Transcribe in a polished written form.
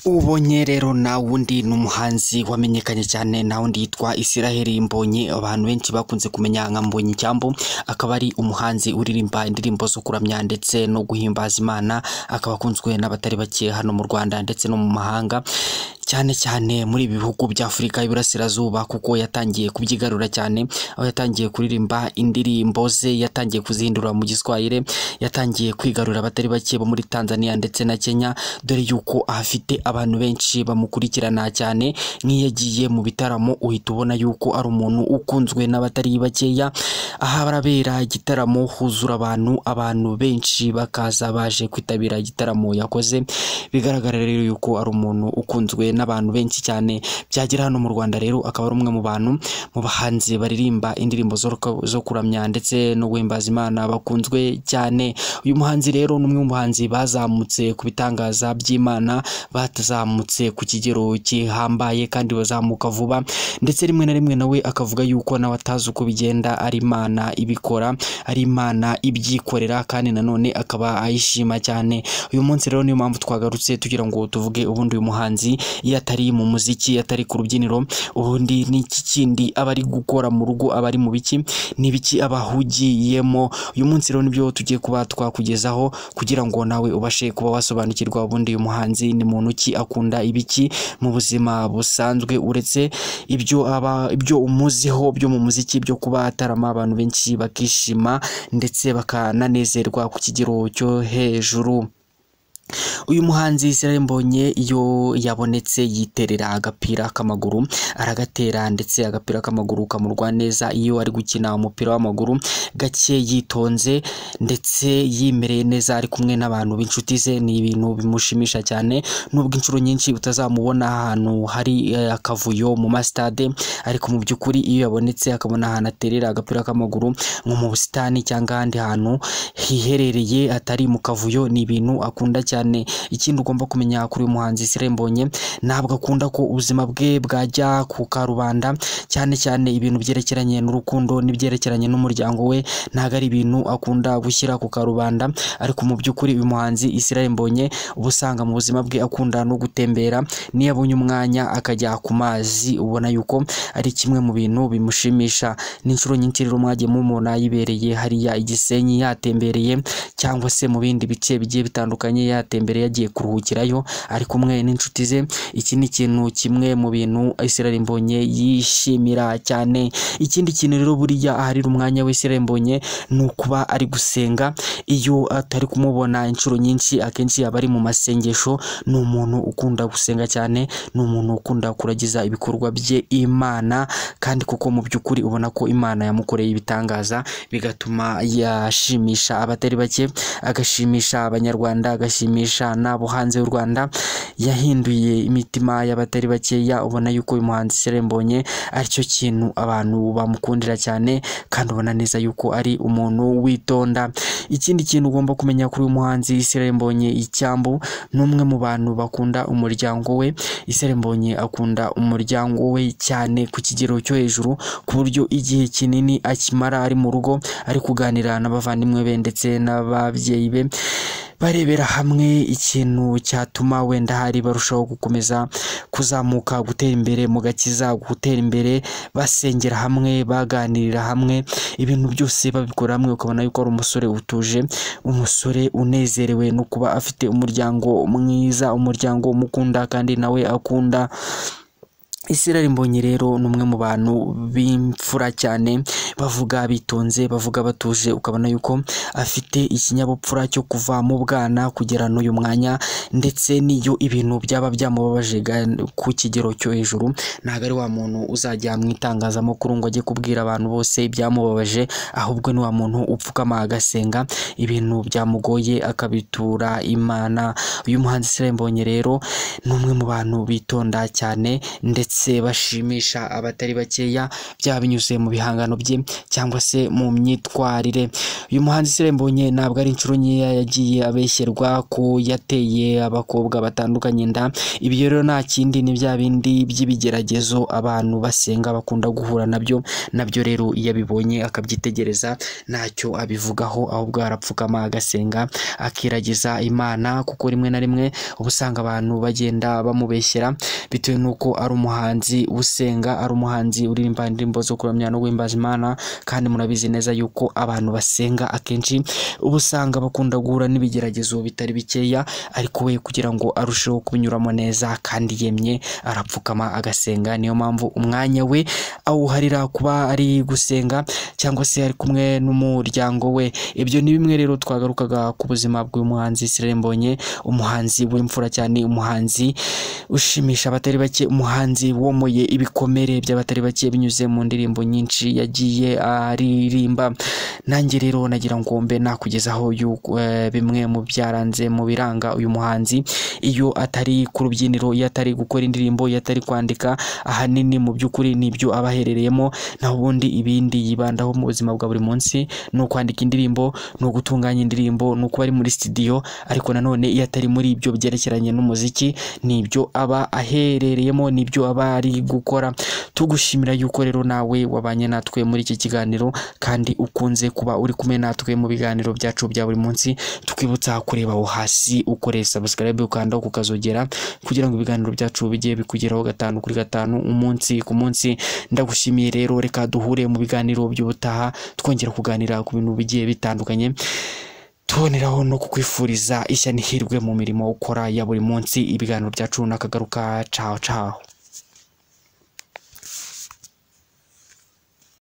Ubonye rero na wundi n'umuhanzi wamenyekanye cyane na wundi yitwa Israel Mbonyi, abantu benshi bakunze kumenya nka Mbonyi Cyambu. Akaba ari umuhanzi uririmba indirimbo zo kuramya ndetse no guhimbaza Imana, akaba akunzwe n'abatari bake hano mu Rwanda ndetse no mu mahanga, cyane cyane muri bihugu bya Afurika y'Iburasirazuba, kuko yatangiye kubyigarura cyane, aho yatangiye kuririmba indirimbo ze, yatangiye kuzihindura mu Giswahili, yatangiye kwigarura abatari bake bo muri Tanzania ndetse na Kenya, dore yuko afite abantu benshi bamukurikirana cyane. Nk'iyo yagiye mu bitaramo uhita ubona yuko ari umuntu ukunzwe n'abatari bakeya. Aha barabera igitaramo huzura abantu benshi bakaza baje kwitabira igitaramo yakoze, bigaragara rero yuko ari umuntu ukunzwe n'abantu benshi cyane. Byagira hano mu Rwanda rero akaba ari umwe mu bantu mu bahanzi baririmba indirimbo zo kuramya ndetse no guhimbaza Imana bakunzwe cyane. Uyu muhanzi rero ni umwe mu bahanzi bazamutse ku bitangaza by'Imana, batazamutse ku kigero gihambaye kandi bazamuka vuba, ndetse rimwe na rimwe nawe akavuga yuko nawe atazi uko bigenda, ari Imana ibikora, ari Imana ibyikorera, kandi nanone akaba ayishima cyane. Uyu munsi rero niyo mpamvu twagarutse tugira ngo tuvuge ubundi uyu muhanzi iyo atari mu muziki, atari ku rubyiniro, ubundi ni iki kindi aba ari gukora mu rugo, aba ari mu biki, ni biki aba ahugiyemo. Uyu munsi rero nibyo tugiye kuba twakugezaho kugira ngo nawe ubashe kuba wasobanukirwa ubundi uyu muhanzi ni muntu ki, akunda ibiki mu buzima busanzwe, uretse ibyo umuziho byo mu muziki, byo kuba atarama abantu benshi bakishima ndetse bakananezerwa ku kigero cyo hejuru. Uyu muhanzi Israel Mbonyi iyo yabonetse yiterera agapira k'amaguru, aragatera ndetse agapira k'amaguru kamurwa neza. Iyo ari gukina umupira w'amaguru gake yitonze ndetse yimereye neza, ari kumwe n'abantu b'inshuti ze, ni ibintu bimushimisha cyane. Nubwo inshuro nyinshi utazamubona ahantu hari akavuyo mu mastade, ariko mu by'ukuri iyo yabonetse akabona ahantu aterera agapira k'amaguru nko mu busitani cyangwa ahandi hantu hiherereye atari mu kavuyo, ni ibintu akunda cyane. Ikindi ugomba kumenya kuri uyu muhanzi Israel Mbonyi, ntabwo akunda ko ubuzima bwe bwajya ku karubanda, cyane cyane ibintu byerekeranye n'urukundo n'ibyerekeranye n'umuryango we, ntabwo ari ibintu akunda gushyira ku karubanda. Ariko mu by'ukuri uyu muhanzi Israel Mbonyi uba usanga mu buzima bwe akunda no gutembera, niyo abonye umwanya akajya ku mazi, ubona yuko ari kimwe mu bintu bimushimisha. N'inshuro nyinshi rero mwagiye mumubona yibereye hariya i Gisenyi yatembereye, cyangwa se mu bindi bice bigiye bitandukanye yatembereye, yagiye kuruhukirayo ari kumwe n'inshuti ze. Iki ni ikintu kimwe mu bintu Israel Mbonyi yishimira cyane. Ikindi kintu rero buriya aharira umwanya we Israel Mbonyi ni ukuba ari gusenga. Iyo atari kumubona inshuro nyinshi, akenshi aba ari mu masengesho. Ni umuntu ukunda gusenga cyane, ni umuntu ukunda kuragiza ibikorwa bye Imana, kandi kuko mu by'ukuri ubona ko Imana yamukoreye ibitangaza, bigatuma yashimisha abatari bake, agashimisha Abanyarwanda, agashimisha n'abo hanze y'u Rwanda. Yahinduye imitima y'abatari bakeya. Ubona yuko uyu muhanzi Israel Mbonyi aricyo kintu abantu bamukundira cyane, kandi ubona neza yuko ari umuntu witonda. Ikindi kintu ugomba kumenya kuri uyu muhanzi Israel Mbonyi Icyambu, ni umwe mu bantu bakunda umuryango we. Israel Mbonyi akunda umuryango we cyane ku kigero cyo hejuru, ku buryo igihe kinini akimara ari mu rugo ari kuganira n'abavandimwe be ndetse n'ababyeyi be, barebera hamwe ikintu cyatuma wenda hari barushaho gukomeza kuzamuka, gutera imbere mu gakiza, gutera imbere basengera hamwe, baganirira hamwe, ibintu byose babikora hamwe. Ukabona yuko ari umusore utuje, umusore unezerewe no kuba afite umuryango mwiza, umuryango umukunda kandi nawe akunda. Israel Mbonyi rero ni umwe mu bantu b'imfura cyane, bavuga bitonze, bavuga batuje. Ukabona yuko afite ikinyabupfura cyo kuva mu bwana kugera n'uyu mwanya, ndetse n'iyo ibintu byaba byamubabaje ku kigero cyo hejuru, ntabwo ari wa muntu uzajya mu itangazamakuru ngo ajye kubwira abantu bose ibyamubabaje, ahubwo ni wa muntu upfukama agasenga, ibintu byamugoye akabitura Imana. Uyu muhanzi Israel Mbonyi rero ni umwe mu bantu bitonda cyane, ndetse ndetse bashimisha abatari bakeya byaba binyuze mu bihangano bye cyangwa se mu myitwarire. Uyu muhanzi Israel Mbonyi ntabwo ari inshuro nkeya yagiye abeshyerwa ko yateye abakobwa batandukanye inda. Ibi rero nta kindi ni bya bindi by'ibigeragezo abantu basenga bakunda guhura nabyo rero iyo abibonye akabyitegereza ntacyo abivugaho, ahubwo arapfukama agasenga akiragiza Imana, kuko rimwe na rimwe uba usanga abantu bagenda bamubeshyera bitewe n'uko ari umuhanzi usenga, ari umuhanzi uririmba indirimbo zo kuramya no guhimbaza Imana. Kandi murabizi neza yuko abantu basenga akenshi uba usanga bakunda guhura n'ibigeragezo bitari bikeya, ariko we kugira ngo arusheho kubinyuramo neza kandi yemye arapfukama agasenga. Niyo mpamvu umwanya we awuharira kuba ari gusenga cyangwa se ari kumwe n'umuryango we. Ibyo ni bimwe rero twagarukaga ku buzima bw'uyu muhanzi Israel Mbonyi, umuhanzi w'imfura cyane, umuhanzi ushimisha abatari bake, umuhanzi womoye ibikomere by'abatari bake binyuze mu ndirimbo nyinshi yagiye aririmba. Nanjye rero nagira ngo mbe nakugezaho bimwe mu byaranze mu biranga uyu muhanzi iyo atari ku rubyiniro, iyo atari gukora indirimbo, iyo atari kwandika. Ahanini mu by'ukuri nibyo aba aherereyemo, naho ubundi ibindi yibandaho mu buzima bwa buri munsi ni ukwandika indirimbo, ni ugutunganya indirimbo, ni ukuba ari muri studio. Ariko nanone iyo atari muri ibyo byerekeranye n'umuziki nibyo aba aherereyemo, nibyo aba ari gukora. Tugushimira yuko rero nawe wabanye natwe muri iki kiganiro kandi ukunze kuba uri kumwe natwe mu biganiro byacu bya buri munsi. Tukwibutsa kureba aho hasi ukore subscribe ukanda kukazogera kugira ngo ibiganiro byacu bijye bikugeraho 5 kuri 5 umunsi ku munsi. Ndagushimiye rero, reka duhure mu biganiro by'ubutaha twongera kuganira ku bintu bigiye bitandukanye, tuboneraho no kukwifuriza ishya n'ihirwe mu mirimo ukora ya buri munsi. Ibiganiro byacu nakagaruka. Ciao ciao.